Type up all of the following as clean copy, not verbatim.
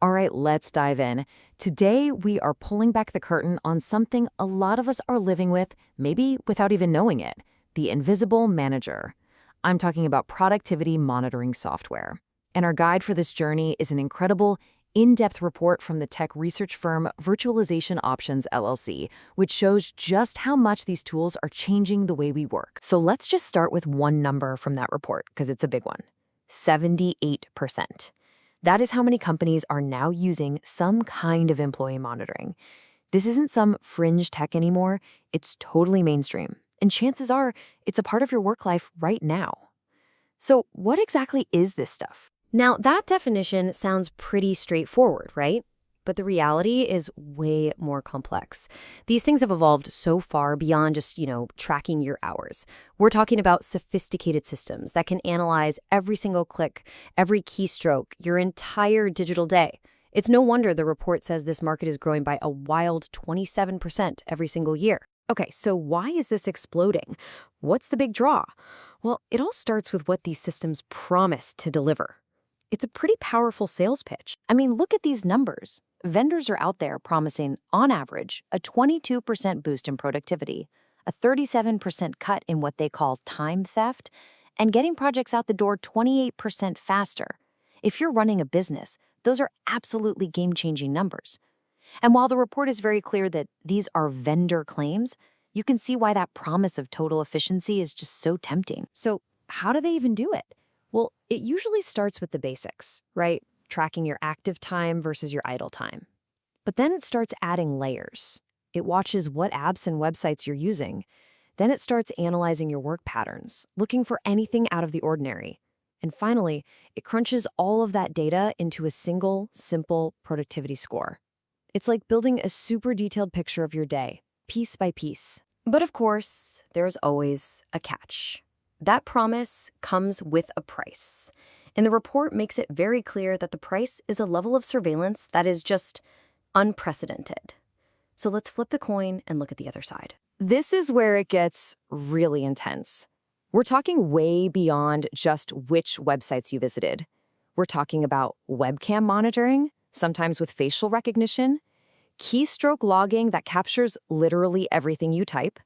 All right, let's dive in. Today, we are pulling back the curtain on something a lot of us are living with, maybe without even knowing it, the invisible manager. I'm talking about productivity monitoring software. And our guide for this journey is an incredible, in-depth report from the tech research firm Virtualization Options LLC, which shows just how much these tools are changing the way we work. So let's just start with one number from that report, because it's a big one: 78%. That is how many companies are now using some kind of employee monitoring. This isn't some fringe tech anymore. It's totally mainstream. And chances are, it's a part of your work life right now. So what exactly is this stuff? Now, that definition sounds pretty straightforward, right? But the reality is way more complex. These things have evolved so far beyond just, tracking your hours. We're talking about sophisticated systems that can analyze every single click, every keystroke, your entire digital day. It's no wonder the report says this market is growing by a wild 27% every single year. Okay, so why is this exploding? What's the big draw? Well, it all starts with what these systems promise to deliver. It's a pretty powerful sales pitch. I mean, look at these numbers. Vendors are out there promising, on average, a 22% boost in productivity, a 37% cut in what they call time theft, and getting projects out the door 28% faster. If you're running a business, those are absolutely game-changing numbers. And while the report is very clear that these are vendor claims, you can see why that promise of total efficiency is just so tempting. So how do they even do it? Well, it usually starts with the basics, right? Tracking your active time versus your idle time. But then it starts adding layers. It watches what apps and websites you're using. Then it starts analyzing your work patterns, looking for anything out of the ordinary. And finally, it crunches all of that data into a single, simple productivity score. It's like building a super detailed picture of your day, piece by piece. But of course, there's always a catch. That promise comes with a price. And the report makes it very clear that the price is a level of surveillance that is just unprecedented. So let's flip the coin and look at the other side. This is where it gets really intense. We're talking way beyond just which websites you visited. We're talking about webcam monitoring, sometimes with facial recognition, keystroke logging that captures literally everything you type.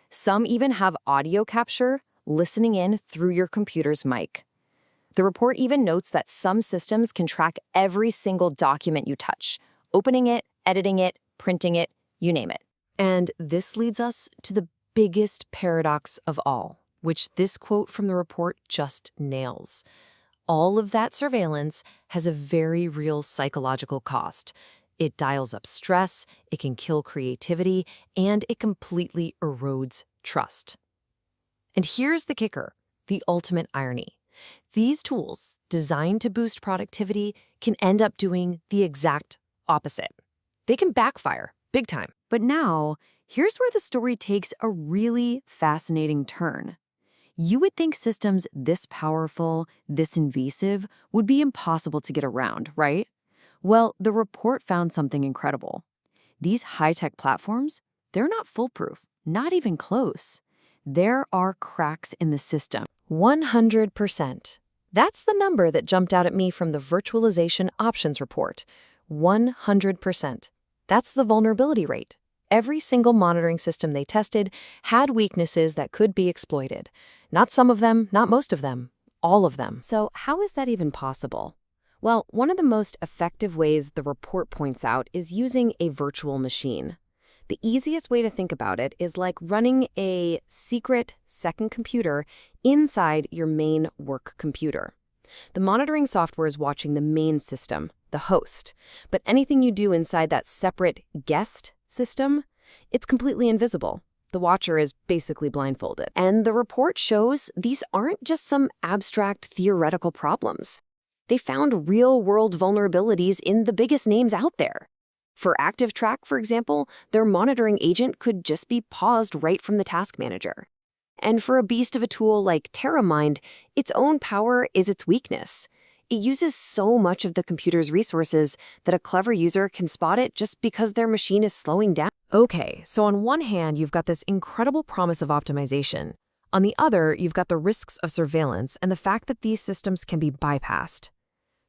Some even have audio capture, listening in through your computer's mic. The report even notes that some systems can track every single document you touch, opening it, editing it, printing it, you name it. And this leads us to the biggest paradox of all, which this quote from the report just nails. All of that surveillance has a very real psychological cost. It dials up stress, it can kill creativity, and it completely erodes trust. And here's the kicker, the ultimate irony. These tools, designed to boost productivity, can end up doing the exact opposite. They can backfire, big time. But now, here's where the story takes a really fascinating turn. You would think systems this powerful, this invasive, would be impossible to get around, right? Well, the report found something incredible. These high-tech platforms, they're not foolproof, not even close. There are cracks in the system. 100%. That's the number that jumped out at me from the Virtualization Options report. 100%. That's the vulnerability rate. Every single monitoring system they tested had weaknesses that could be exploited. Not some of them, not most of them, all of them. So how is that even possible? Well, one of the most effective ways the report points out is using a virtual machine. The easiest way to think about it is like running a secret second computer inside your main work computer. The monitoring software is watching the main system, the host, but anything you do inside that separate guest system, it's completely invisible. The watcher is basically blindfolded. And the report shows these aren't just some abstract theoretical problems. They found real-world vulnerabilities in the biggest names out there. For ActiveTrack, for example, their monitoring agent could just be paused right from the task manager. And for a beast of a tool like TerraMind, its own power is its weakness. It uses so much of the computer's resources that a clever user can spot it just because their machine is slowing down. Okay, so on one hand, you've got this incredible promise of optimization. On the other, you've got the risks of surveillance and the fact that these systems can be bypassed.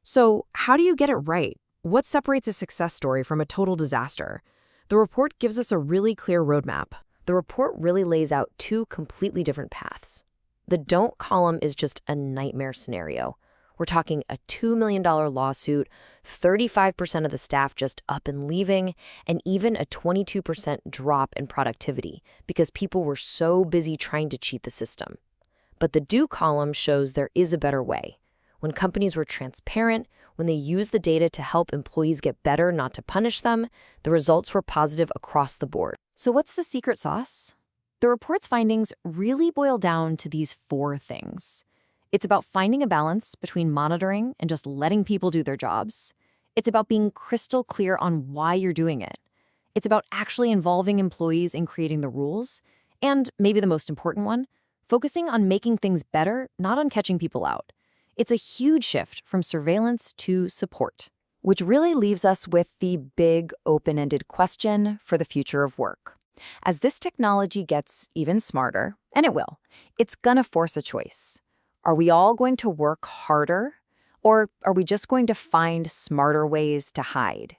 So how do you get it right? What separates a success story from a total disaster? The report gives us a really clear roadmap. The report really lays out two completely different paths. The don't column is just a nightmare scenario. We're talking a $2 million lawsuit, 35% of the staff just up and leaving, and even a 22% drop in productivity because people were so busy trying to cheat the system. But the do column shows there is a better way. When companies were transparent, when they used the data to help employees get better, not to punish them, the results were positive across the board. So what's the secret sauce? The report's findings really boil down to these 4 things. It's about finding a balance between monitoring and just letting people do their jobs. It's about being crystal clear on why you're doing it. It's about actually involving employees in creating the rules. And maybe the most important one, focusing on making things better, not on catching people out. It's a huge shift from surveillance to support, which really leaves us with the big open-ended question for the future of work. As this technology gets even smarter, and it will, it's gonna force a choice. Are we all going to work harder, or are we just going to find smarter ways to hide?